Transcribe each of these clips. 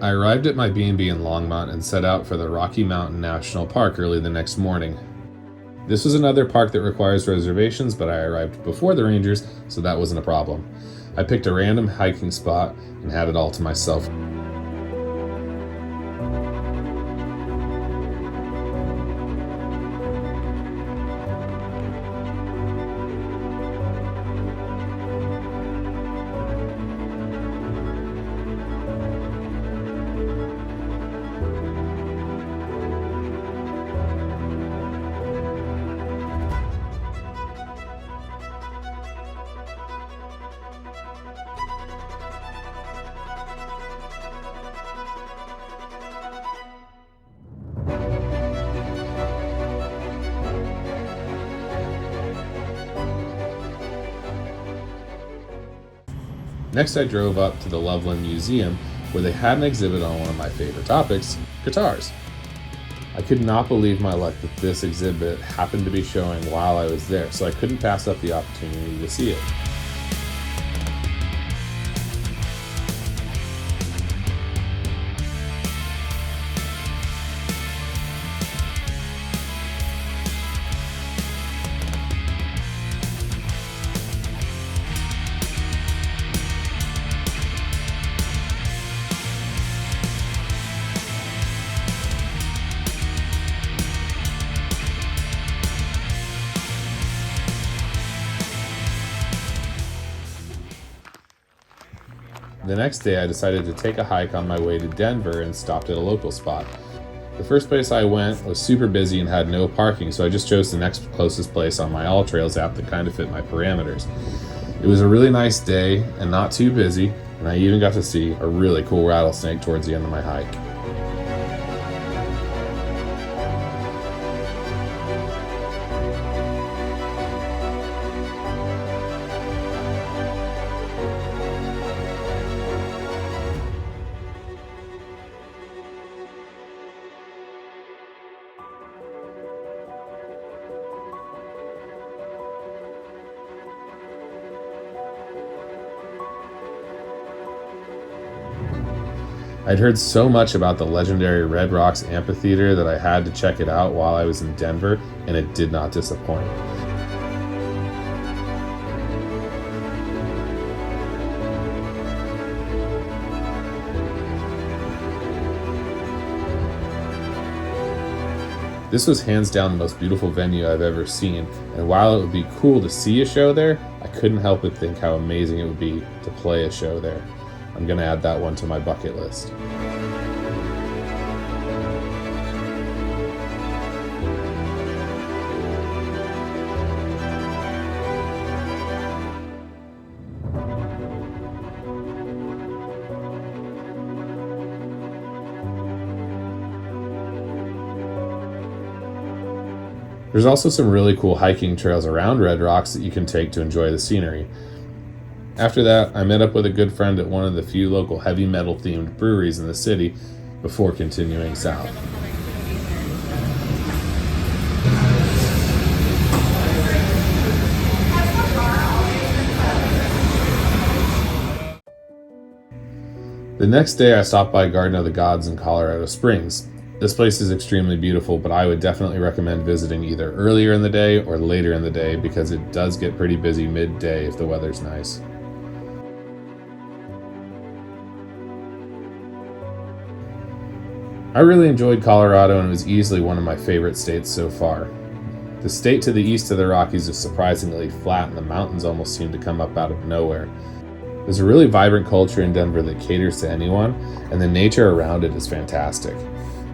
I arrived at my B&B in Longmont and set out for the Rocky Mountain National Park early the next morning. This was another park that requires reservations, but I arrived before the rangers, so that wasn't a problem. I picked a random hiking spot and had it all to myself. Next, I drove up to the Loveland Museum, where they had an exhibit on one of my favorite topics, guitars. I could not believe my luck that this exhibit happened to be showing while I was there, so I couldn't pass up the opportunity to see it. The next day, I decided to take a hike on my way to Denver and stopped at a local spot. The first place I went was super busy and had no parking, so I just chose the next closest place on my All Trails app that kind of fit my parameters. It was a really nice day and not too busy, and I even got to see a really cool rattlesnake towards the end of my hike. I'd heard so much about the legendary Red Rocks Amphitheater that I had to check it out while I was in Denver, and it did not disappoint. This was hands down the most beautiful venue I've ever seen, and while it would be cool to see a show there, I couldn't help but think how amazing it would be to play a show there. I'm going to add that one to my bucket list. There's also some really cool hiking trails around Red Rocks that you can take to enjoy the scenery. After that, I met up with a good friend at one of the few local heavy metal themed breweries in the city before continuing south. The next day, I stopped by Garden of the Gods in Colorado Springs. This place is extremely beautiful, but I would definitely recommend visiting either earlier in the day or later in the day because it does get pretty busy midday if the weather's nice. I really enjoyed Colorado, and it was easily one of my favorite states so far. The state to the east of the Rockies is surprisingly flat, and the mountains almost seem to come up out of nowhere. There's a really vibrant culture in Denver that caters to anyone, and the nature around it is fantastic.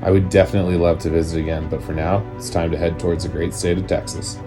I would definitely love to visit again, but for now, it's time to head towards the great state of Texas.